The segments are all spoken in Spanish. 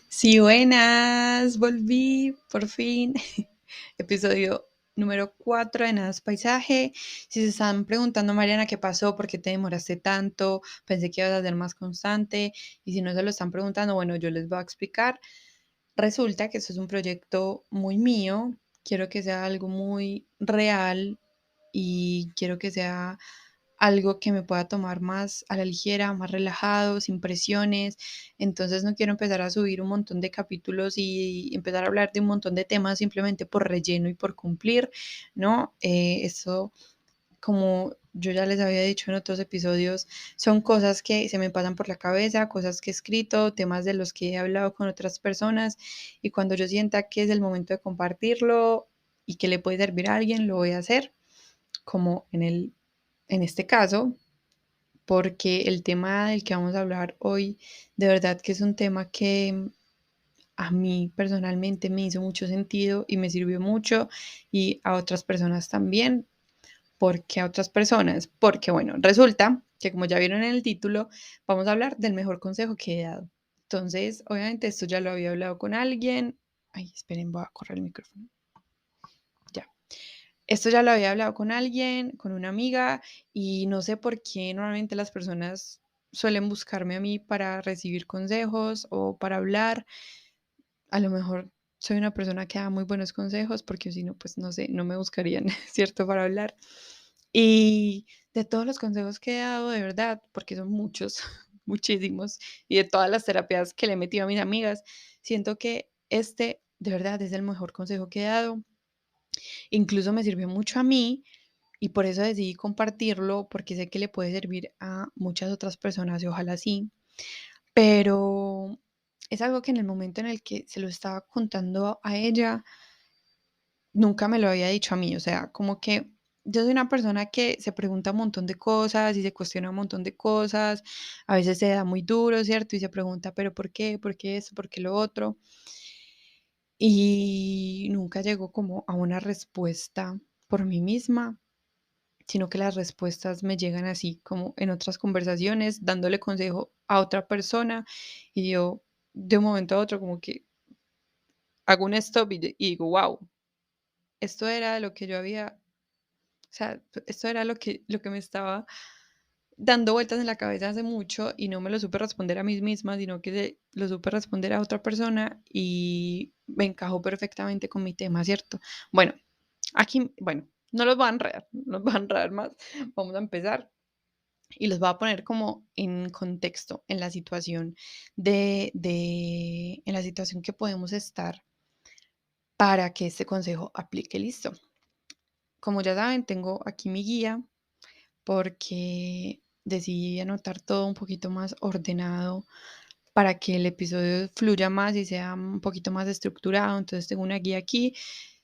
Sí, buenas, volví por fin. Episodio número 4 de Nada es Paisaje. Si se están preguntando, Mariana, ¿qué pasó? ¿Por qué te demoraste tanto? Pensé que ibas a ser más constante. Y si no se lo están preguntando, bueno, yo les voy a explicar. Resulta que esto es un proyecto muy mío. Quiero que sea algo muy real y quiero que sea algo que me pueda tomar más a la ligera, más relajado, sin presiones. Entonces no quiero empezar a subir un montón de capítulos y empezar a hablar de un montón de temas simplemente por relleno y por cumplir, ¿no? Eso, como yo ya les había dicho en otros episodios, son cosas que se me pasan por la cabeza, cosas que he escrito, temas de los que he hablado con otras personas y cuando yo sienta que es el momento de compartirlo y que le puede servir a alguien, lo voy a hacer, como en este caso, porque el tema del que vamos a hablar hoy, de verdad que es un tema que a mí personalmente me hizo mucho sentido y me sirvió mucho y a otras personas también. ¿Por qué a otras personas? Porque bueno, resulta que como ya vieron en el título, vamos a hablar del mejor consejo que he dado. Entonces, obviamente esto ya lo había hablado con alguien. Ay, esperen, voy a correr el micrófono. Ya. Esto ya lo había hablado con alguien, con una amiga, y no sé por qué normalmente las personas suelen buscarme a mí para recibir consejos o para hablar. A lo mejor soy una persona que da muy buenos consejos, porque si no, pues no sé, no me buscarían, ¿cierto? Para hablar. Y de todos los consejos que he dado, de verdad, porque son muchos, muchísimos, y de todas las terapias que le he metido a mis amigas, siento que este, de verdad, es el mejor consejo que he dado. Incluso me sirvió mucho a mí y por eso decidí compartirlo, porque sé que le puede servir a muchas otras personas y ojalá sí, pero es algo que en el momento en el que se lo estaba contando a ella, nunca me lo había dicho a mí, o sea, como que yo soy una persona que se pregunta un montón de cosas y se cuestiona un montón de cosas, a veces se da muy duro, ¿cierto? Y se pregunta, pero ¿por qué? ¿Por qué eso? ¿Por qué lo otro? Y nunca llegó como a una respuesta por mí misma, sino que las respuestas me llegan así como en otras conversaciones, dándole consejo a otra persona y yo de un momento a otro como que hago un stop y digo, wow, esto era lo que yo había, o sea, esto era lo que me estaba dando vueltas en la cabeza hace mucho y no me lo supe responder a mí misma, sino que lo supe responder a otra persona y me encajó perfectamente con mi tema, ¿cierto? Bueno, aquí, bueno, no los voy a enredar, no los voy a enredar más, vamos a empezar. Y los voy a poner como en contexto, en la situación en la situación que podemos estar para que este consejo aplique. Listo. Como ya saben, tengo aquí mi guía porque decidí anotar todo un poquito más ordenado para que el episodio fluya más y sea un poquito más estructurado. Entonces tengo una guía aquí.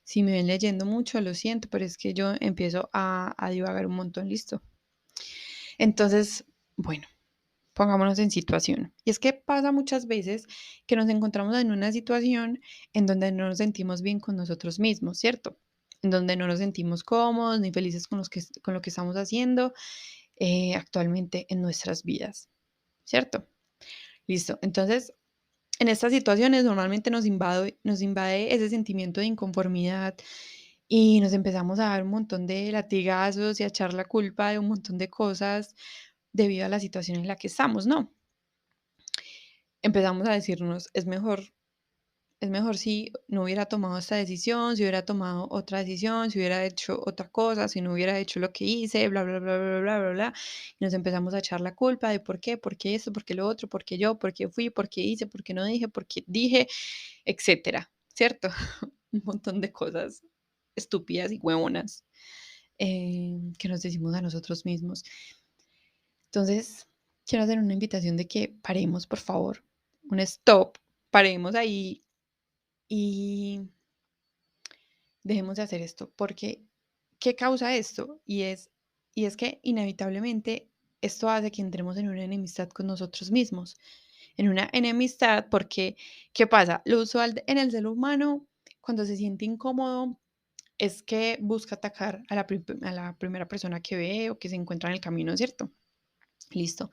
Si me ven leyendo mucho, lo siento, pero es que yo empiezo a divagar un montón. Listo. Entonces, bueno. Pongámonos en situación. Y es que pasa muchas veces que nos encontramos en una situación en donde no nos sentimos bien con nosotros mismos, ¿cierto? En donde no nos sentimos cómodos ni felices con lo que estamos haciendo actualmente en nuestras vidas, ¿cierto? Listo. Entonces, en estas situaciones normalmente nos invade ese sentimiento de inconformidad y nos empezamos a dar un montón de latigazos y a echar la culpa de un montón de cosas debido a la situación en la que estamos, ¿no? Empezamos a decirnos, es mejor si no hubiera tomado esta decisión, si hubiera tomado otra decisión, si hubiera hecho otra cosa, si no hubiera hecho lo que hice, bla, bla, bla, bla, bla, bla, bla. Y nos empezamos a echar la culpa de por qué esto, por qué lo otro, por qué yo, por qué fui, por qué hice, por qué no dije, por qué dije, etcétera, ¿cierto? Un montón de cosas estúpidas y huevonas que nos decimos a nosotros mismos. Entonces, quiero hacer una invitación de que paremos, por favor, un stop, paremos ahí y dejemos de hacer esto, porque ¿qué causa esto? Y es que inevitablemente esto hace que entremos en una enemistad con nosotros mismos, en una enemistad porque, ¿qué pasa? Lo usual en el ser humano, cuando se siente incómodo, es que busca atacar a la primera persona que ve o que se encuentra en el camino, ¿cierto? Listo.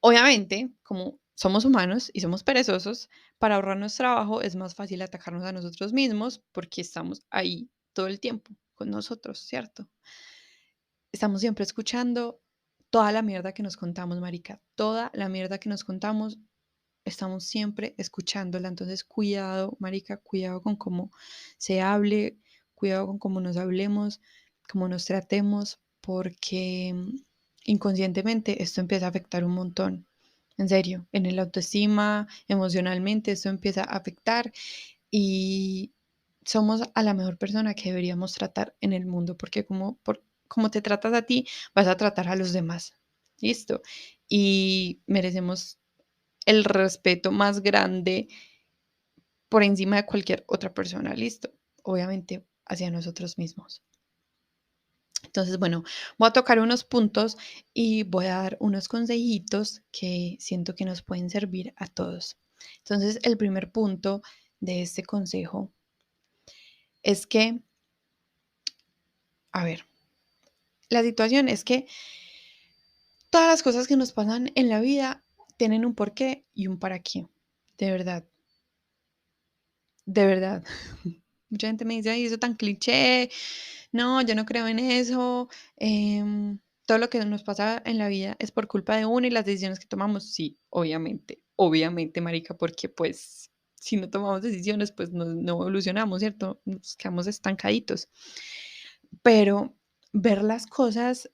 Obviamente, como somos humanos y somos perezosos. Para ahorrarnos trabajo es más fácil atacarnos a nosotros mismos porque estamos ahí todo el tiempo con nosotros, ¿cierto? Estamos siempre escuchando toda la mierda que nos contamos, marica, toda la mierda que nos contamos, estamos siempre escuchándola. Entonces, cuidado, marica, cuidado con cómo se hable, cuidado con cómo nos hablemos, cómo nos tratemos, porque inconscientemente esto empieza a afectar un montón. En serio, en el autoestima, emocionalmente, esto empieza a afectar y somos a la mejor persona que deberíamos tratar en el mundo, porque como te tratas a ti, vas a tratar a los demás. ¿Listo? Y merecemos el respeto más grande por encima de cualquier otra persona. ¿Listo? Obviamente hacia nosotros mismos. Entonces, bueno, voy a tocar unos puntos y voy a dar unos consejitos que siento que nos pueden servir a todos. Entonces, el primer punto de este consejo es que, a ver, la situación es que todas las cosas que nos pasan en la vida tienen un porqué y un para qué. De verdad, de verdad. Mucha gente me dice, ay, eso tan cliché. No, yo no creo en eso. Todo lo que nos pasa en la vida es por culpa de uno y las decisiones que tomamos. Sí, obviamente, marica, porque pues si no tomamos decisiones, pues no evolucionamos, ¿cierto? Nos quedamos estancaditos. Pero ver las cosas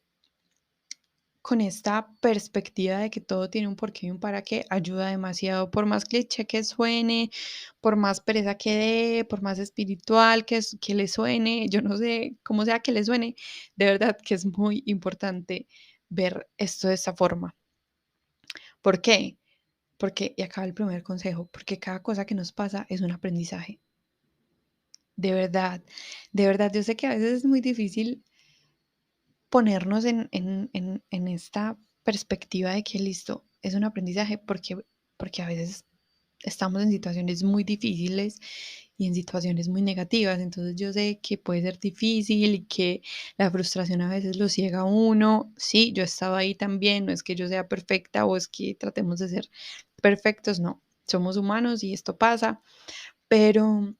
con esta perspectiva de que todo tiene un porqué y un para qué ayuda demasiado, por más cliché que suene, por más pereza que dé, por más espiritual que le suene, yo no sé cómo sea que le suene, de verdad que es muy importante ver esto de esta forma. ¿Por qué? Porque, y acá el primer consejo, porque cada cosa que nos pasa es un aprendizaje. De verdad, yo sé que a veces es muy difícil ponernos en esta perspectiva de que listo, es un aprendizaje porque a veces estamos en situaciones muy difíciles y en situaciones muy negativas. Entonces yo sé que puede ser difícil y que la frustración a veces lo ciega a uno. Sí, yo he estado ahí también, no es que yo sea perfecta o es que tratemos de ser perfectos, no. Somos humanos y esto pasa, pero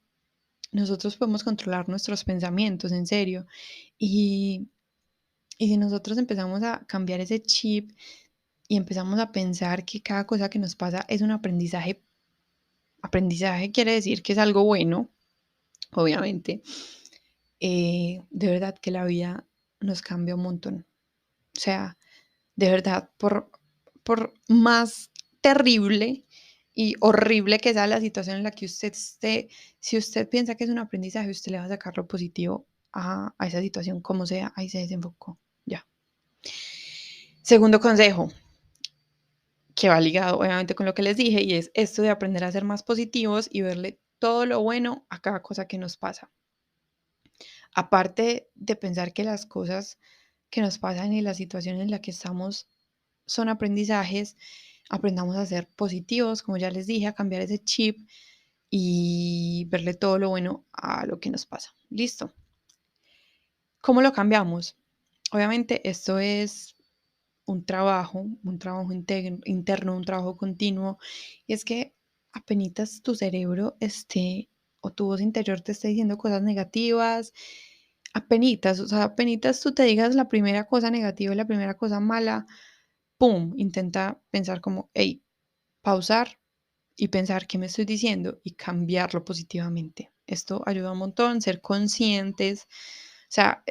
nosotros podemos controlar nuestros pensamientos, en serio. Y y si nosotros empezamos a cambiar ese chip y empezamos a pensar que cada cosa que nos pasa es un aprendizaje, aprendizaje quiere decir que es algo bueno, obviamente, de verdad que la vida nos cambia un montón. O sea, de verdad, por más terrible y horrible que sea la situación en la que usted esté, si usted piensa que es un aprendizaje, usted le va a sacar lo positivo a esa situación, como sea, ahí se desenfocó. Ya. Segundo consejo, que va ligado obviamente con lo que les dije, y es esto de aprender a ser más positivos y verle todo lo bueno a cada cosa que nos pasa. Aparte de pensar que las cosas que nos pasan y la situación en la que estamos son aprendizajes, aprendamos a ser positivos, como ya les dije, a cambiar ese chip y verle todo lo bueno a lo que nos pasa. Listo. ¿Cómo lo cambiamos? Obviamente esto es un trabajo interno, un trabajo continuo, y es que apenitas tu cerebro esté o tu voz interior te esté diciendo cosas negativas, apenitas, o sea, apenitas tú te digas la primera cosa negativa y la primera cosa mala, ¡pum! Intenta pensar como, hey, pausar y pensar qué me estoy diciendo y cambiarlo positivamente. Esto ayuda un montón, ser conscientes, o sea,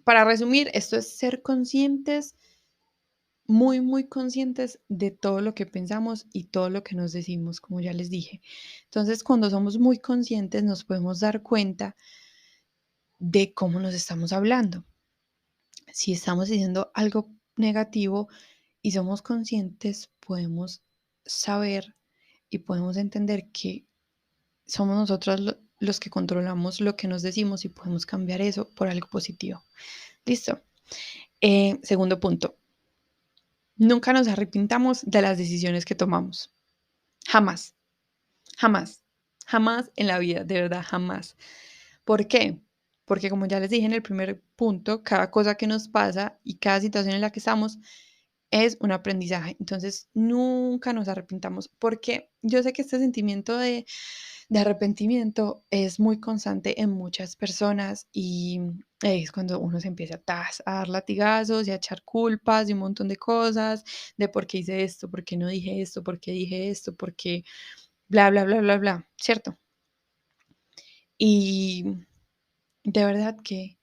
para resumir, esto es ser conscientes muy conscientes de todo lo que pensamos y todo lo que nos decimos, como ya les dije. Entonces, cuando somos muy conscientes, nos podemos dar cuenta de cómo nos estamos hablando. Si estamos diciendo algo negativo y somos conscientes, podemos saber y podemos entender que somos nosotros los que controlamos lo que nos decimos y podemos cambiar eso por algo positivo. Listo. Segundo punto, nunca nos arrepintamos de las decisiones que tomamos. Jamás, jamás, jamás en la vida, de verdad, jamás. ¿Por qué? Porque como ya les dije en el primer punto, cada cosa que nos pasa y cada situación en la que estamos es un aprendizaje. Entonces, nunca nos arrepintamos, porque yo sé que este sentimiento de arrepentimiento es muy constante en muchas personas y es cuando uno se empieza a dar latigazos y a echar culpas y un montón de cosas, de por qué hice esto, por qué no dije esto, por qué dije esto, por qué bla, bla, bla, bla, bla, ¿cierto? Y de verdad que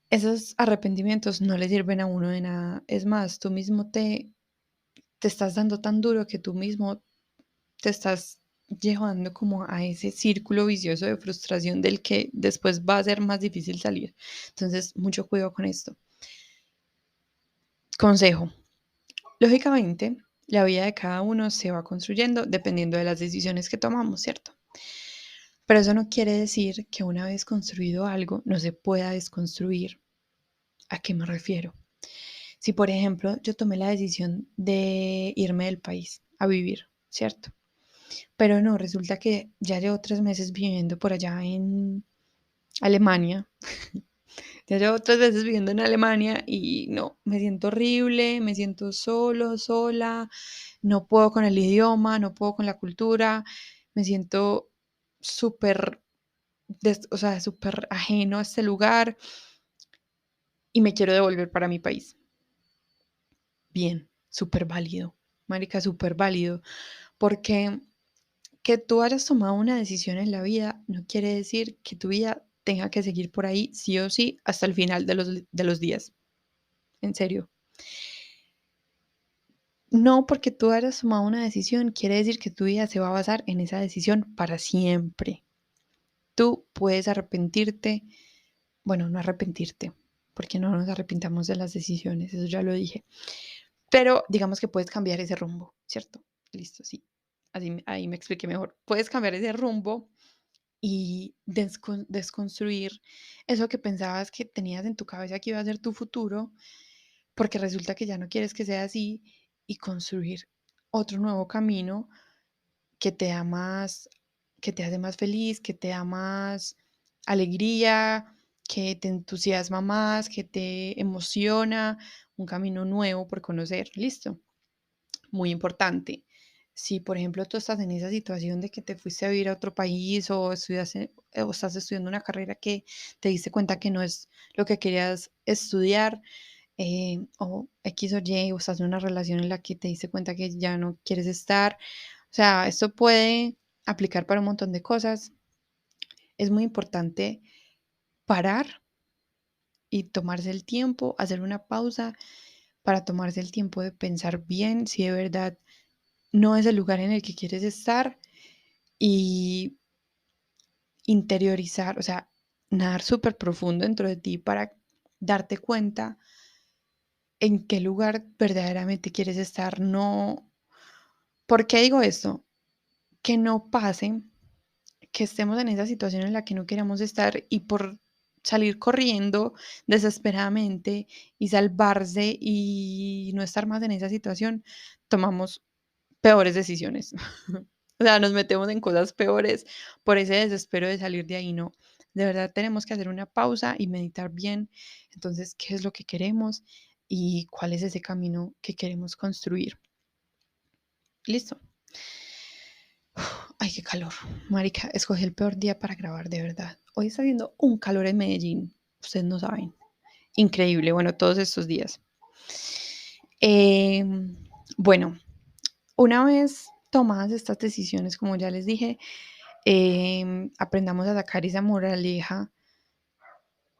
esos arrepentimientos no le sirven a uno de nada. Es más, tú mismo te estás dando tan duro que tú mismo te estás llevando como a ese círculo vicioso de frustración del que después va a ser más difícil salir. Entonces, mucho cuidado con esto. Consejo. Lógicamente, la vida de cada uno se va construyendo dependiendo de las decisiones que tomamos, ¿cierto? Pero eso no quiere decir que una vez construido algo no se pueda desconstruir. ¿A qué me refiero? Si, por ejemplo, yo tomé la decisión de irme del país a vivir, ¿cierto? Pero no, resulta que ya llevo 3 meses viviendo por allá en Alemania. Ya llevo 3 meses viviendo en Alemania y no, me siento horrible, me siento solo, sola, no puedo con el idioma, no puedo con la cultura, me siento súper, o sea, súper ajeno a este lugar y me quiero devolver para mi país. Bien, súper válido, marica, súper válido, porque que tú hayas tomado una decisión en la vida no quiere decir que tu vida tenga que seguir por ahí sí o sí hasta el final de los días. En serio. No porque tú hayas tomado una decisión quiere decir que tu vida se va a basar en esa decisión para siempre. Tú puedes arrepentirte, bueno, no arrepentirte, porque no nos arrepintamos de las decisiones, eso ya lo dije. Pero digamos que puedes cambiar ese rumbo, ¿cierto? Listo, sí. Así, ahí me expliqué mejor. Puedes cambiar ese rumbo y desconstruir eso que pensabas que tenías en tu cabeza que iba a ser tu futuro, porque resulta que ya no quieres que sea así y construir otro nuevo camino que te da más, que te hace más feliz, que te da más alegría, que te entusiasma más, que te emociona, un camino nuevo por conocer. Listo, muy importante. Si, por ejemplo, tú estás en esa situación de que te fuiste a vivir a otro país o, o estás estudiando una carrera que te diste cuenta que no es lo que querías estudiar, o X o Y, o estás en una relación en la que te diste cuenta que ya no quieres estar. O sea, esto puede aplicar para un montón de cosas. Es muy importante parar y tomarse el tiempo, hacer una pausa para tomarse el tiempo de pensar bien si de verdad no es el lugar en el que quieres estar y interiorizar, o sea, nadar súper profundo dentro de ti para darte cuenta en qué lugar verdaderamente quieres estar. No, ¿por qué digo esto? Que no pase que estemos en esa situación en la que no queremos estar y por salir corriendo desesperadamente y salvarse y no estar más en esa situación, tomamos peores decisiones. O sea, nos metemos en cosas peores por ese desespero de salir de ahí, ¿no? De verdad tenemos que hacer una pausa y meditar bien. Entonces, ¿qué es lo que queremos y cuál es ese camino que queremos construir? Listo. Ay, qué calor. Marica, escogí el peor día para grabar, de verdad. Hoy está haciendo un calor en Medellín. Ustedes no saben. Increíble. Bueno, todos estos días. Eh, bueno, una vez tomadas estas decisiones, como ya les dije, aprendamos a sacar esa moraleja,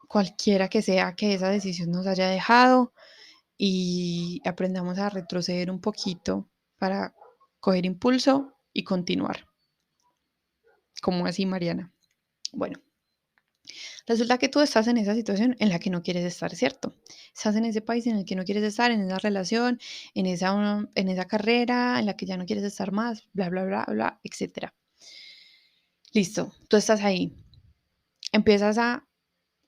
cualquiera que sea que esa decisión nos haya dejado, y aprendamos a retroceder un poquito para coger impulso y continuar. ¿Cómo así, Mariana? Bueno, resulta que tú estás en esa situación en la que no quieres estar, ¿cierto? Estás en ese país en el que no quieres estar, en esa relación, en esa carrera en la que ya no quieres estar más, bla, bla, bla, bla, etcétera. Listo, tú estás ahí. Empiezas a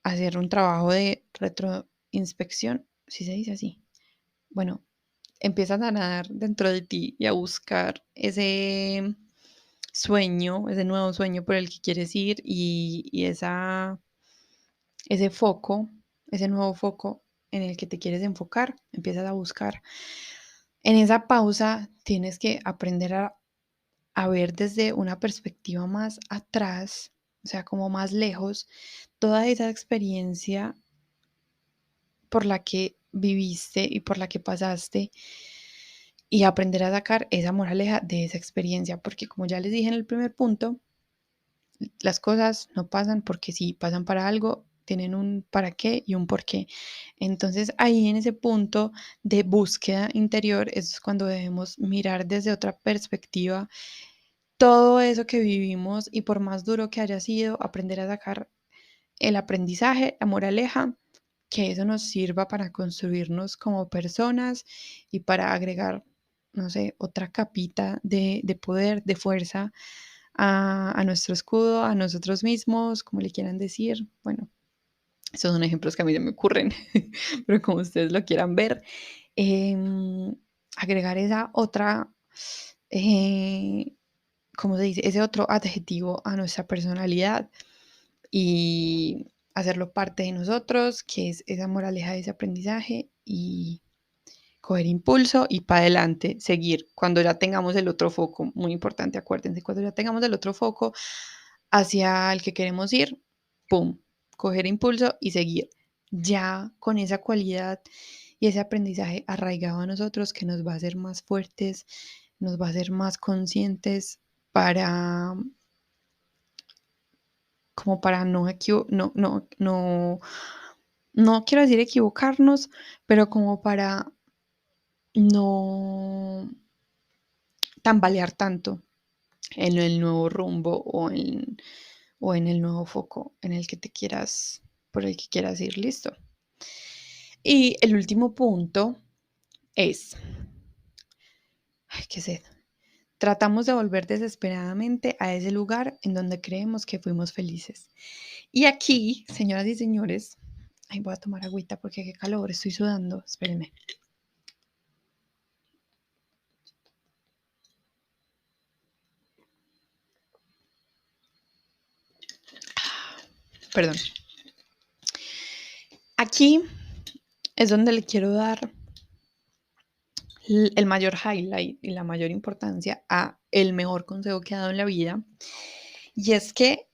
hacer un trabajo de retroinspección, si se dice así. Bueno, empiezas a nadar dentro de ti y a buscar ese sueño, ese nuevo sueño por el que quieres ir y ese foco, ese nuevo foco en el que te quieres enfocar, empiezas a buscar. En esa pausa tienes que aprender a ver desde una perspectiva más atrás, o sea, como más lejos, toda esa experiencia por la que viviste y por la que pasaste y aprender a sacar esa moraleja de esa experiencia, porque como ya les dije en el primer punto, las cosas no pasan porque sí, pasan para algo, tienen un para qué y un por qué. Entonces ahí en ese punto de búsqueda interior es cuando debemos mirar desde otra perspectiva todo eso que vivimos y por más duro que haya sido, aprender a sacar el aprendizaje, la moraleja, que eso nos sirva para construirnos como personas y para agregar, no sé, otra capita de poder, de fuerza a nuestro escudo, a nosotros mismos, como le quieran decir. Bueno, esos son ejemplos que a mí se me ocurren, pero como ustedes lo quieran ver, eh, agregar esa otra, eh, ¿cómo se dice? Ese otro adjetivo a nuestra personalidad y hacerlo parte de nosotros, que es esa moraleja de ese aprendizaje y coger impulso y para adelante, seguir. Cuando ya tengamos el otro foco, muy importante, acuérdense, cuando ya tengamos el otro foco hacia el que queremos ir, ¡pum!, coger impulso y seguir. Ya con esa cualidad y ese aprendizaje arraigado a nosotros que nos va a hacer más fuertes, nos va a hacer más conscientes para como para no quiero decir equivocarnos, pero como para no tambalear tanto en el nuevo rumbo o en el nuevo foco en el que te quieras, por el que quieras ir, listo. Y el último punto es, ay, qué sed. Tratamos de volver desesperadamente a ese lugar en donde creemos que fuimos felices. Y aquí, señoras y señores, ay, voy a tomar agüita porque qué calor, estoy sudando, espérenme. Perdón. Aquí es donde le quiero dar el mayor highlight y la mayor importancia a el mejor consejo que ha dado en la vida. Y es que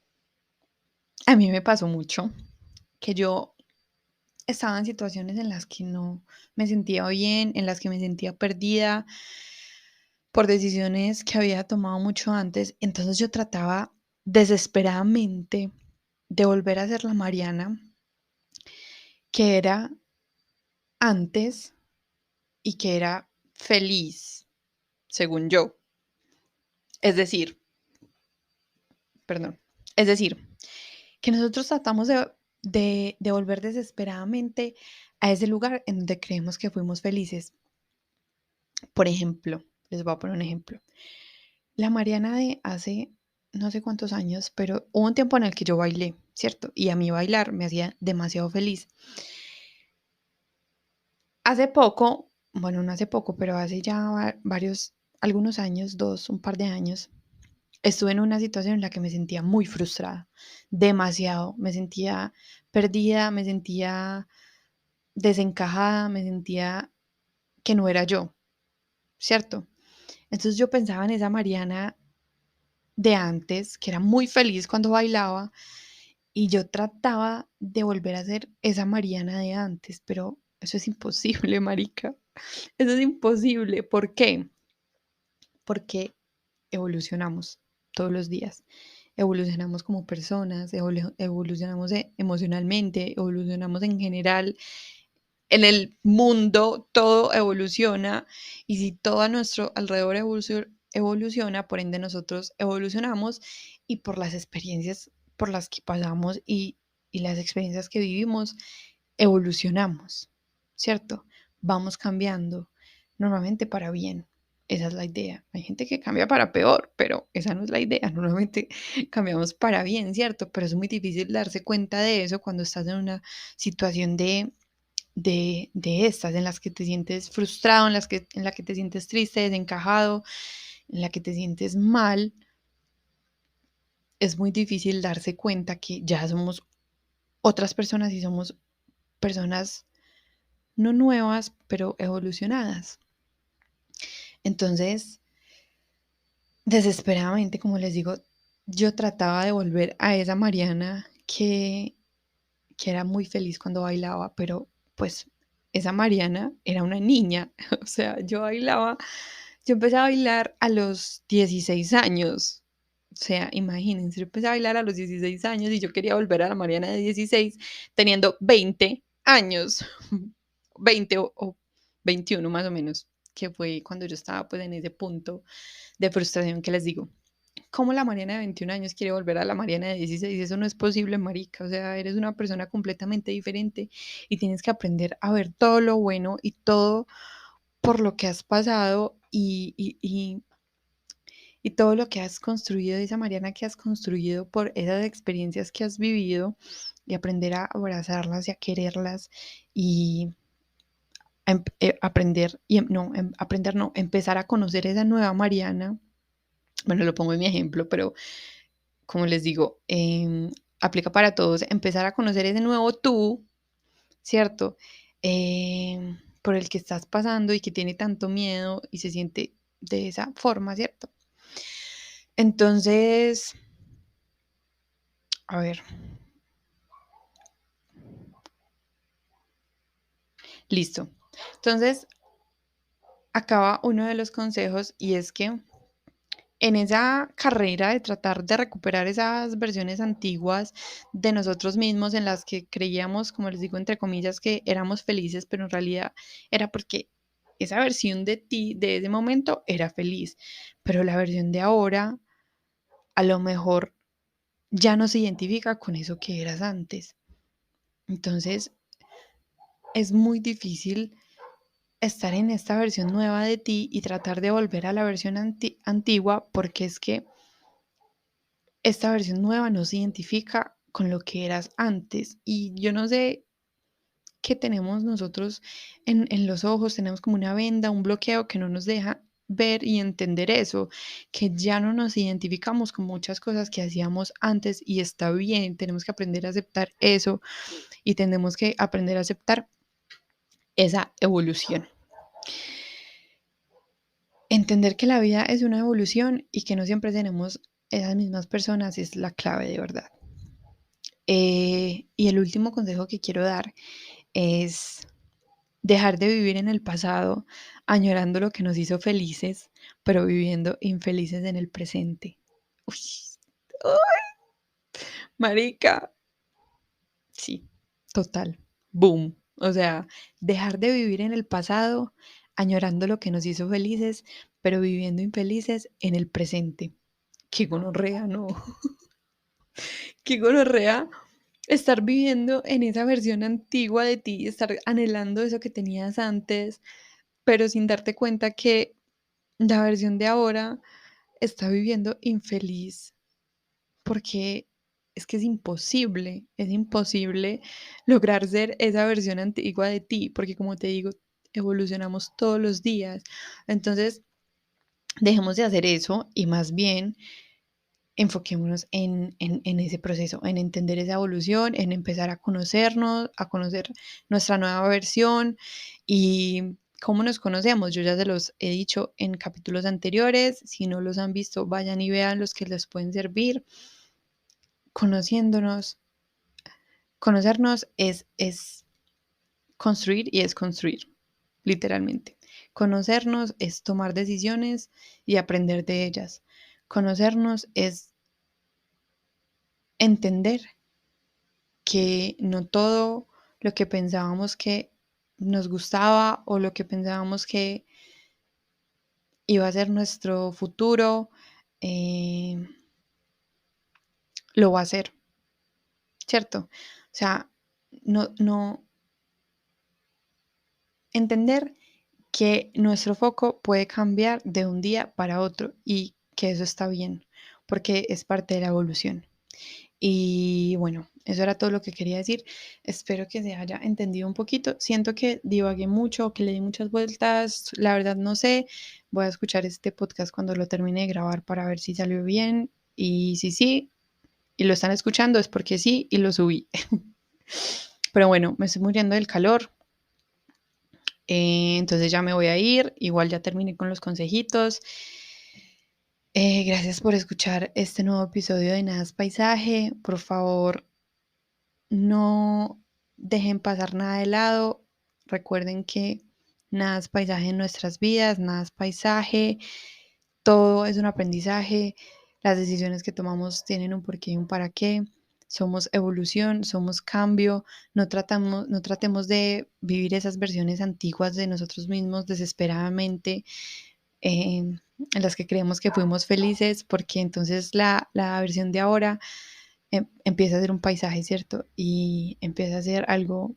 a mí me pasó mucho que yo estaba en situaciones en las que no me sentía bien, en las que me sentía perdida por decisiones que había tomado mucho antes. Entonces yo trataba desesperadamente de volver a ser la Mariana que era antes y que era feliz, según yo. Es decir, perdón, es decir, que nosotros tratamos de volver desesperadamente a ese lugar en donde creemos que fuimos felices. Por ejemplo, les voy a poner un ejemplo. La Mariana de hace no sé cuántos años, pero hubo un tiempo en el que yo bailé, ¿cierto? Y a mí bailar me hacía demasiado feliz. Hace poco, bueno, no hace poco, pero hace ya varios, algunos años, un par de años, estuve en una situación en la que me sentía muy frustrada, demasiado, me sentía perdida, me sentía desencajada, me sentía que no era yo, ¿cierto? Entonces yo pensaba en esa Mariana de antes, que era muy feliz cuando bailaba, y yo trataba de volver a ser esa Mariana de antes, pero eso es imposible, marica. Eso es imposible. ¿Por qué? Porque evolucionamos todos los días. Evolucionamos como personas, evolucionamos emocionalmente, evolucionamos en general. En el mundo todo evoluciona y si todo a nuestro alrededor evoluciona, por ende nosotros evolucionamos y por las experiencias por las que pasamos y las experiencias que vivimos, evolucionamos, ¿cierto? Vamos cambiando, normalmente para bien. Esa es la idea. Hay gente que cambia para peor, pero esa no es la idea. Normalmente cambiamos para bien, ¿cierto? Pero es muy difícil darse cuenta de eso cuando estás en una situación de estas, en las que te sientes frustrado, en la que te sientes triste, desencajado, en la que te sientes mal. Es muy difícil darse cuenta que ya somos otras personas y somos personas no nuevas, pero evolucionadas. Entonces, desesperadamente, como les digo, yo trataba de volver a esa Mariana que era muy feliz cuando bailaba, pero pues esa Mariana era una niña, o sea, yo empecé a bailar a los 16 años, o sea, imagínense, yo empecé a bailar a los 16 años y yo quería volver a la Mariana de 16 teniendo 20 años, 20 o 21 más o menos, que fue cuando yo estaba pues en ese punto de frustración que les digo. ¿Cómo la Mariana de 21 años quiere volver a la Mariana de 16? Eso no es posible, marica. O sea, eres una persona completamente diferente y tienes que aprender a ver todo lo bueno y todo por lo que has pasado y todo lo que has construido, esa Mariana que has construido por esas experiencias que has vivido y aprender a abrazarlas y a quererlas y aprender, y no, aprender no, empezar a conocer esa nueva Mariana. Bueno, lo pongo en mi ejemplo, pero como les digo, aplica para todos, empezar a conocer ese nuevo tú, ¿cierto? Por el que estás pasando y que tiene tanto miedo y se siente de esa forma, ¿cierto? Entonces, a ver, listo. Entonces, acaba uno de los consejos y es que en esa carrera de tratar de recuperar esas versiones antiguas de nosotros mismos en las que creíamos, como les digo, entre comillas, que éramos felices, pero en realidad era porque esa versión de ti de ese momento era feliz, pero la versión de ahora a lo mejor ya no se identifica con eso que eras antes. Entonces es muy difícil estar en esta versión nueva de ti y tratar de volver a la versión antigua porque es que esta versión nueva no se identifica con lo que eras antes. Y yo no sé qué tenemos nosotros en los ojos, tenemos como una venda, un bloqueo que no nos deja ver y entender eso, que ya no nos identificamos con muchas cosas que hacíamos antes y está bien, tenemos que aprender a aceptar eso y tenemos que aprender a aceptar esa evolución. Entender que la vida es una evolución y que no siempre tenemos esas mismas personas es la clave de verdad. Y el último consejo que quiero dar es dejar de vivir en el pasado, añorando lo que nos hizo felices, pero viviendo infelices en el presente. Uy, ¡ay, marica! Sí, total. Boom. O sea, dejar de vivir en el pasado, añorando lo que nos hizo felices, pero viviendo infelices en el presente. Qué gonorrea, ¿no? Qué gonorrea estar viviendo en esa versión antigua de ti, estar anhelando eso que tenías antes, pero sin darte cuenta que la versión de ahora está viviendo infeliz, porque es que es imposible lograr ser esa versión antigua de ti, porque como te digo, evolucionamos todos los días. Entonces, dejemos de hacer eso y más bien enfoquémonos en ese proceso, en entender esa evolución, en empezar a conocernos, a conocer nuestra nueva versión y cómo nos conocemos. Yo ya se los he dicho en capítulos anteriores, si no los han visto, vayan y vean los que les pueden servir. Conociéndonos, conocernos es construir y es construir, literalmente. Conocernos es tomar decisiones y aprender de ellas. Conocernos es entender que no todo lo que pensábamos que nos gustaba o lo que pensábamos que iba a ser nuestro futuro, eh, lo va a ser, ¿cierto? O sea, no entender que nuestro foco puede cambiar de un día para otro y que eso está bien, porque es parte de la evolución. Y bueno, eso era todo lo que quería decir. Espero que se haya entendido un poquito. Siento que divagué mucho, que le di muchas vueltas. La verdad no sé. Voy a escuchar este podcast cuando lo termine de grabar para ver si salió bien. Y si sí, y lo están escuchando es porque sí y lo subí. Pero bueno, me estoy muriendo del calor. Entonces ya me voy a ir, igual ya terminé con los consejitos. Gracias por escuchar este nuevo episodio de Nada es Paisaje. Por favor, no dejen pasar nada de lado. Recuerden que nada es paisaje en nuestras vidas, nada es paisaje, todo es un aprendizaje. Las decisiones que tomamos tienen un porqué y un para qué. Somos evolución, somos cambio. No tratemos de vivir esas versiones antiguas de nosotros mismos desesperadamente, en las que creemos que fuimos felices, porque entonces la versión de ahora empieza a ser un paisaje, ¿cierto? Y empieza a ser algo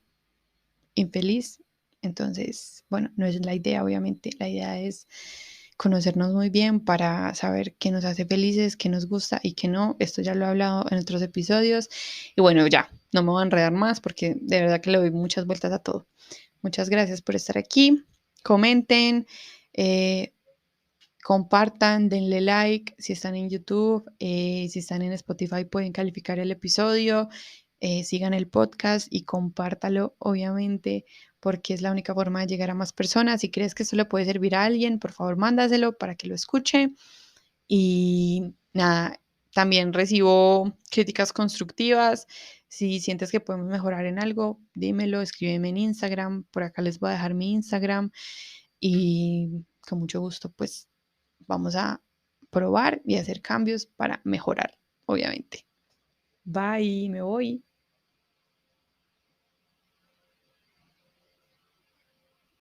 infeliz. Entonces, bueno, no es la idea, obviamente. La idea es conocernos muy bien para saber qué nos hace felices, qué nos gusta y qué no. Esto ya lo he hablado en otros episodios. Y bueno, ya, no me voy a enredar más porque de verdad que le doy muchas vueltas a todo. Muchas gracias por estar aquí. Comenten, eh, compartan, denle like si están en YouTube, si están en Spotify pueden calificar el episodio, sigan el podcast y compártalo, obviamente, porque es la única forma de llegar a más personas. Si crees que esto le puede servir a alguien, por favor, mándaselo para que lo escuche. Y nada, también recibo críticas constructivas. Si sientes que podemos mejorar en algo, dímelo, escríbeme en Instagram. Por acá les voy a dejar mi Instagram y con mucho gusto, pues vamos a probar y hacer cambios para mejorar, obviamente. Bye, me voy.